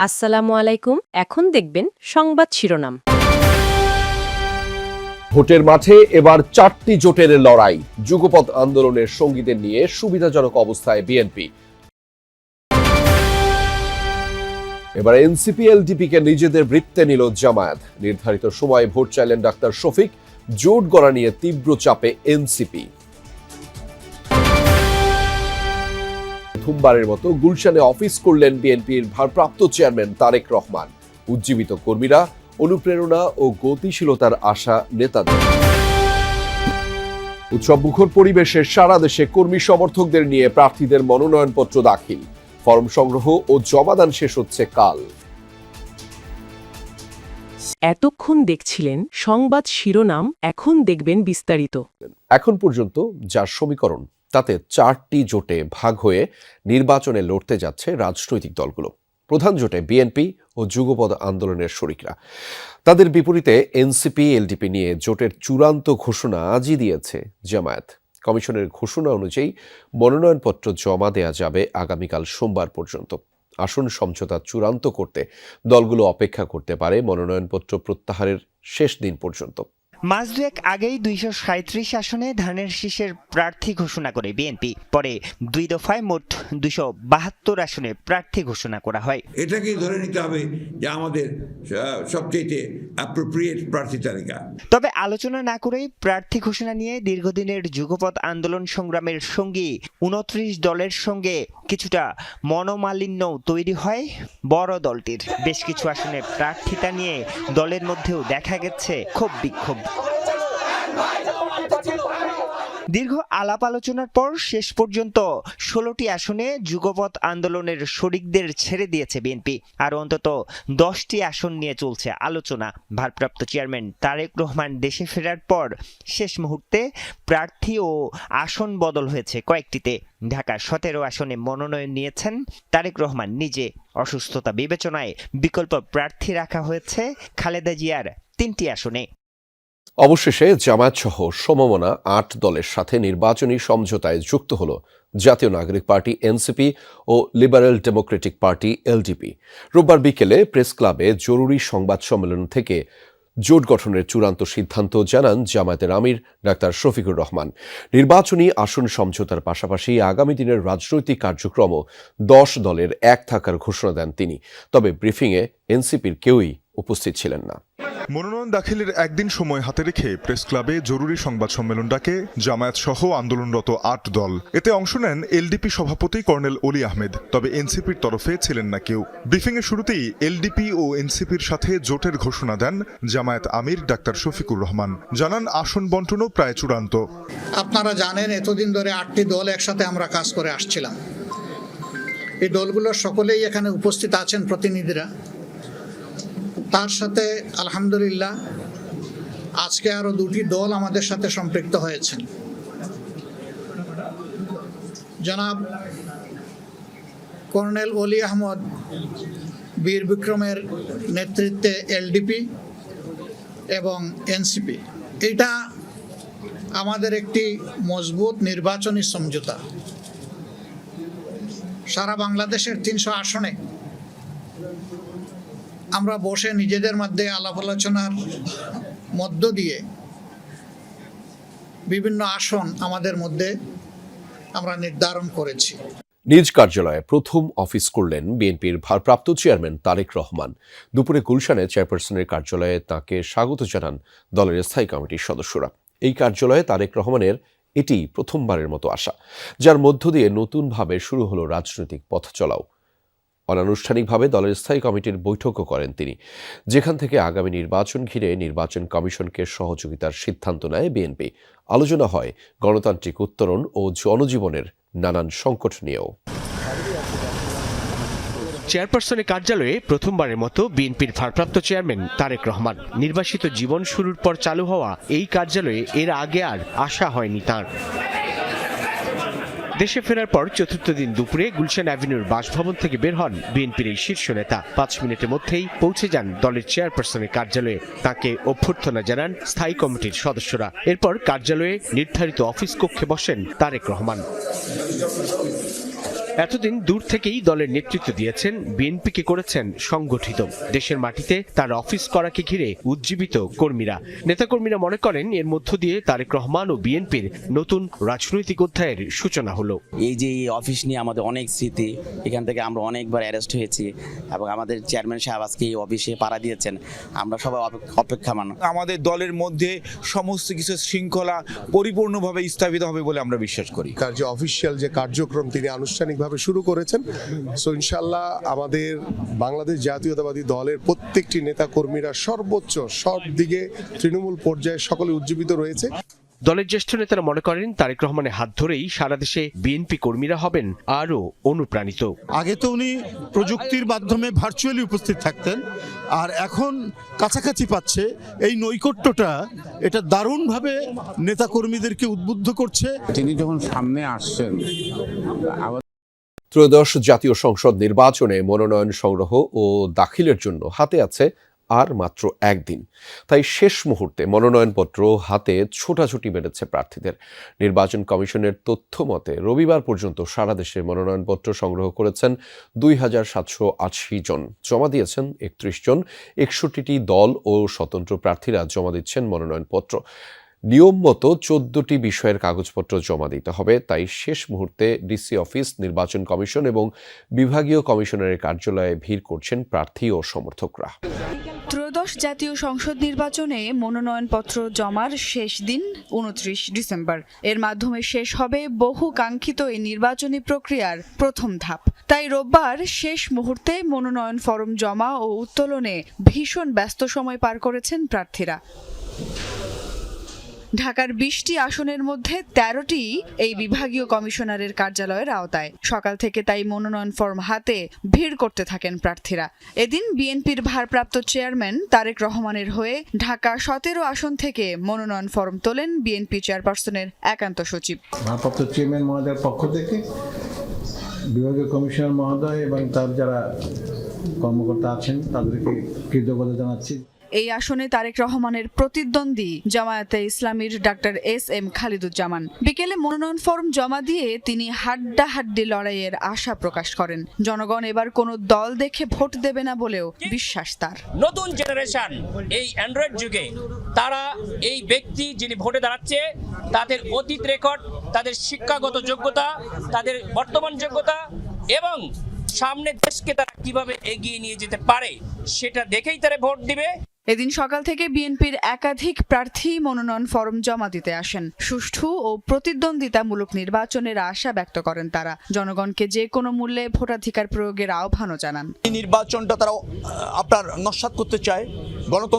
আসসালামু আলাইকুম। এখন দেখবেন সংবাদ শিরোনাম। ভোটের মাঠে এবার 4টি জোটের লড়াই। যুগপৎ আন্দোলনের সঙ্গীদের নিয়ে সুবিধাজনক অবস্থায় বিএনপি। এবার এনসিপি এলডিপিকে নিজেদের বৃত্তে নিল জামায়াত। নির্ধারিত সময়ে ভোট চাইলেন ডাক্তার শফিক। জোট গড়া নিয়ে তীব্র চাপে এনসিপি। প্রথমবারের মতো গুলশানে অফিস করলেন বিএনপির ভারপ্রাপ্ত চেয়ারম্যান তারেক রহমান। উজ্জীবিত কর্মীরা, অনুপ্রেরণা ও গতিশীলতার আশা নেতাদের। উৎসবমুখর পরিবেশে সারা দেশে কর্মী সমর্থকদের নিয়ে প্রার্থীদের মনোনয়নপত্র দাখিল। ফরম সংগ্রহ ও জমাদান শেষ হচ্ছে কাল। এতক্ষণ দেখছিলেন সংবাদ শিরোনাম, এখন দেখবেন বিস্তারিত। এখন পর্যন্ত যার সমীকরণ, তাতে 4টি জোটে ভাগ হয়ে নির্বাচনে লড়তে যাচ্ছে রাজনৈতিক দলগুলো। প্রধান জোটে বিএনপি ও যুগপৎ আন্দোলনের শরিকরা। তাদের বিপরীতে এনসিপি এলডিপি নিয়ে জোটের চূড়ান্ত ঘোষণা আজই দিয়েছে জামায়াত। কমিশনের ঘোষণা অনুযায়ী মনোনয়নপত্র জমা দেয়া যাবে আগামীকাল সোমবার পর্যন্ত। আসন সমঝোতা চূড়ান্ত করতে দলগুলো অপেক্ষা করতে পারে মনোনয়নপত্র প্রত্যাহারের শেষ দিন পর্যন্ত। মাস দুয়েক আগেই 237 আসনে ধানের শীষের প্রার্থী ঘোষণা করে বিএনপি। পরে 2 দফায় মোট 272 আসনে প্রার্থী ঘোষণা করা হয়। এটাকেই ধরে নিতে হবে যে আমাদের সবচেয়ে অ্যাপ্রোপ্রিয়েট প্রার্থী তালিকা। তবে আলোচনা না করেই প্রার্থী ঘোষণা নিয়ে দীর্ঘদিনের যুগপৎ আন্দোলন সংগ্রামের সঙ্গী 29 দলের সঙ্গে কিছুটা মনোমালিন্য তৈরি হয় বড় দলটির। বেশ কিছু আসনে প্রার্থিতা নিয়ে দলের মধ্যেও দেখা গেছে ক্ষোভ বিক্ষোভ। দীর্ঘ আলাপ আলোচনার পর শেষ পর্যন্ত 16টি আসনে যুগপৎ আন্দোলনের শরিকদের ছেড়ে দিয়েছে বিএনপি। আর অন্তত 10টি আসন নিয়ে চলছে আলোচনা। ভারপ্রাপ্ত চেয়ারম্যান তারেক রহমান দেশে ফেরার পর শেষ মুহূর্তে প্রার্থী ও আসন বদল হয়েছে কয়েকটিতে। ঢাকা 17 আসনে মনোনয়ন নিয়েছেন তারেক রহমান নিজে। অসুস্থতা বিবেচনায় বিকল্প প্রার্থী রাখা হয়েছে খালেদা জিয়ার 3টি আসনে। অবশেষে জামায়াত সহ সমমনা 8 দলের সাথে নির্বাচনী সমঝোতায় যুক্ত হল জাতীয় নাগরিক পার্টি এনসিপি ও লিবারেল ডেমোক্রেটিক পার্টি এলডিপি। রোববার বিকেলে প্রেস ক্লাবে জরুরি সংবাদ সম্মেলন থেকে জোট গঠনের চূড়ান্ত সিদ্ধান্ত জানান জামায়াতের আমির ডাক্তার শফিকুর রহমান। নির্বাচনী আসন সমঝোতার পাশাপাশি আগামী দিনের রাজনৈতিক কার্যক্রমও 10 দলের এক থাকার ঘোষণা দেন তিনি। তবে ব্রিফিংয়ে এনসিপির কেউই উপস্থিত ছিলেন না। মনোনয়ন দাখিলের একদিন সময় হাতে রেখে প্রেস ক্লাবে জরুরি সংবাদ সম্মেলন ডাকে জামায়াত সহ আন্দোলনরত 8 দল। এতে অংশ নেন এলডিপি সভাপতি কর্নেল অলি আহমেদ। তবে এনসিপির তরফে ছিলেন না কেউ। ব্রিফিংয়ের শুরুতেই এলডিপি ও এনসিপির সাথে জোটের ঘোষণা দেন জামায়াত আমির ডাক্তার শফিকুর রহমান। জানান আসন বন্টনও প্রায় চূড়ান্ত। আপনারা জানেন, এতদিন ধরে 8টি দল একসাথে আমরা কাজ করে আসছিলাম। এই দলগুলোর সকলেই এখানে উপস্থিত আছেন প্রতিনিধিরা। তার সাথে আলহামদুলিল্লাহ আজকে আরো 2টি দল আমাদের সাথে সম্পৃক্ত হয়েছেন। জনাব কর্নেল অলি আহমদ বীর বিক্রমের নেতৃত্বে এলডিপি এবং এনসিপি। এটা আমাদের একটি মজবুত নির্বাচনী সমঝোতা। সারা বাংলাদেশের 300 আসনে আমরা বসে নিজেদের মধ্যে আলাপ আলোচনার মধ্য দিয়ে বিভিন্ন আসন আমাদের মধ্যে আমরা নির্ধারণ করেছি। নিজ কার্যালয়ে প্রথম অফিস করলেন বিএনপির ভারপ্রাপ্ত চেয়ারম্যান তারেক রহমান। দুপুরে গুলশানে চেয়ারপারসনের কার্যালয়ে তাকে স্বাগত জানান দলের স্থায়ী কমিটির সদস্যরা। এই কার্যালয়ে তারেক রহমানের এটি প্রথমবারের মতো আসা, যার মধ্য দিয়ে নতুনভাবে শুরু হলো রাজনৈতিক পথ চলাও। অনানুষ্ঠানিকভাবে দলের স্থায়ী কমিটির বৈঠকও করেন তিনি, যেখান থেকে আগামী নির্বাচন ঘিরে নির্বাচন কমিশনকে সহযোগিতার সিদ্ধান্ত নেয় বিএনপি। আলোচনা হয় গণতান্ত্রিক উত্তরণ ও জনজীবনের নানান সংকট নিয়েও। চেয়ারপারসনের কার্যালয়ে প্রথমবারের মতো বিএনপির ভারপ্রাপ্ত চেয়ারম্যান তারেক রহমান। নির্বাসিত জীবন শুরুর পর চালু হওয়া এই কার্যালয়ে এর আগে আর আসা হয়নি তাঁর। দেশে ফেরার পর চতুর্থ দিন দুপুরে গুলশান অ্যাভিনিউর বাসভবন থেকে বের হন বিএনপির এই শীর্ষ নেতা। 5 মিনিটের মধ্যেই পৌঁছে যান দলের চেয়ারপারসনের কার্যালয়ে। তাকে অভ্যর্থনা জানান স্থায়ী কমিটির সদস্যরা। এরপর কার্যালয়ে নির্ধারিত অফিস কক্ষে বসেন তারেক রহমান। এতদিন দূর থেকেই দলের নেতৃত্ব দিয়েছেন, বিএনপিকে করেছেন সংগঠিত। দেশের মাটিতে তার অফিস করাকে ঘিরে উজ্জীবিত কর্মীরা। নেতাকর্মীরা মনে করেন এর মধ্য দিয়ে তারেক রহমান ও বিএনপির নতুন রাজনৈতিক অধ্যায়ের সূচনা হলো। এই যে অফিস নিয়ে আমাদের অনেক স্মৃতি, এখান থেকে আমরা অনেকবার অ্যারেস্ট হয়েছি এবং আমাদের চেয়ারম্যান সাহেব আজকে এই অফিসে পাড়া দিয়েছেন। আমরা সবাই অপেক্ষামান। আমাদের দলের মধ্যে সমস্ত কিছু শৃঙ্খলা পরিপূর্ণভাবে স্থাপিত হবে বলে আমরা বিশ্বাস করি। তার যে অফিসিয়াল যে কার্যক্রম তিনি আনুষ্ঠানিকভাবে শুরু করেছেন, সো ইনশাল্লাহ আমাদের বাংলাদেশ জাতীয়তাবাদী দলের প্রত্যেকটি নেতা কর্মীরা সর্বোচ্চ সব দিকে তৃণমূল পর্যায়ে সকলে উজ্জীবিত রয়েছে। দলের জ্যেষ্ঠ নেতারা মনে করেন তারেক রহমানের হাত ধরেই সারা দেশে বিএনপি কর্মীরা হবেন আরও অনুপ্রাণিত। আগে তো উনি প্রযুক্তির মাধ্যমে ভার্চুয়ালি উপস্থিত থাকতেন, আর এখন কাছাকাছি পাচ্ছে। এই নৈকট্যটা এটা দারুণভাবে নেতাকর্মীদেরকে উদ্বুদ্ধ করছে। তিনি যখন সামনে আসছেন, ত্রয়োদশ জাতীয় সংসদ নির্বাচনে মনোনয়ন সংগ্রহ ও দাখিলের জন্য হাতে আছে আর মাত্র একদিন। তাই শেষ মুহূর্তে মনোনয়নপত্র হাতে ছোটাছুটি বেড়েছে প্রার্থীদের। নির্বাচন কমিশনের তথ্য মতে রবিবার পর্যন্ত সারা দেশে মনোনয়নপত্র সংগ্রহ করেছেন ২,৭৮০ জন। জমা দিয়েছেন ৩১ জন। ৬১টি দল ও স্বতন্ত্র প্রার্থীরা জমা দিচ্ছেন মনোনয়নপত্র। নিয়ম মতো ১৪টি বিষয়ের কাগজপত্র জমা দিতে হবে। তাই শেষ মুহূর্তে ডিসি অফিস, নির্বাচন কমিশন এবং বিভাগীয় কমিশনারের কার্যালয়ে ভিড় করছেন প্রার্থী ও সমর্থকরা। ত্রয়োদশ জাতীয় সংসদ নির্বাচনে মনোনয়নপত্র জমার শেষ দিন ২৯ ডিসেম্বর। এর মাধ্যমে শেষ হবে বহু কাঙ্ক্ষিত এই নির্বাচনী প্রক্রিয়ার প্রথম ধাপ। তাই রোববার শেষ মুহূর্তে মনোনয়ন ফরম জমা ও উত্তোলনে ভীষণ ব্যস্ত সময় পার করেছেন প্রার্থীরা। ঢাকার ২০টি আসনের মধ্যে ১৩টি এই বিভাগীয় কমিশনারের কার্যালয়ের আওতায়। সকাল থেকে তাই মনোনয়ন ফর্ম হাতে ভিড় করতে থাকেন প্রার্থীরা। এদিন বিএনপির ভারপ্রাপ্ত চেয়ারম্যান তারেক রহমানের হয়ে ঢাকা ১৭ আসন থেকে মনোনয়ন ফর্ম তোলেন বিএনপি চেয়ারপারসনের একান্ত সচিব। ভারপ্রাপ্ত চেয়ারম্যান মহোদয়ের পক্ষ থেকে বিভাগীয় কমিশনার মহোদয় এবং তার যারা কর্মকর্তা আছেন তাদেরকে কৃতজ্ঞতা জানাচ্ছি। এই আসনে তারেক রহমানের প্রতিদ্বন্দ্বী জামায়াতে ইসলামীর ডাক্তার এস.এম. খালিদুজ্জামান। বিকেলে মনোনয়ন ফর্ম জমা দিয়ে তিনি হাড্ডাহাড্ডি লড়াইয়ের আশা প্রকাশ করেন। জনগণ এবার কোনো দল দেখে ভোট দেবে না বলেও বিশ্বাস তার। নতুন জেনারেশন এই অ্যান্ড্রয়েড যুগে তারা এই ব্যক্তি যিনি ভোটে দাঁড়াচ্ছে তাদের অতীত রেকর্ড, তাদের শিক্ষাগত যোগ্যতা, তাদের বর্তমান যোগ্যতা এবং সামনে দেশকে তারা কিভাবে এগিয়ে নিয়ে যেতে পারে সেটা দেখেই তারা ভোট দিবে। এদিন সকাল থেকে বিএনপির একাধিক প্রার্থী মনোনয়ন ফরম জমা দিতে আসেন। সুষ্ঠু ও প্রতিদ্বন্দ্বিতামূলক নির্বাচনের আশা ব্যক্ত করেন তারা। জনগণকে যে কোনো মূল্যে ভোটাধিকার প্রয়োগের আহ্বানও জানান। এই নির্বাচনটা তারা আপনার নস্যাৎ করতে চায়, গণতন্ত্র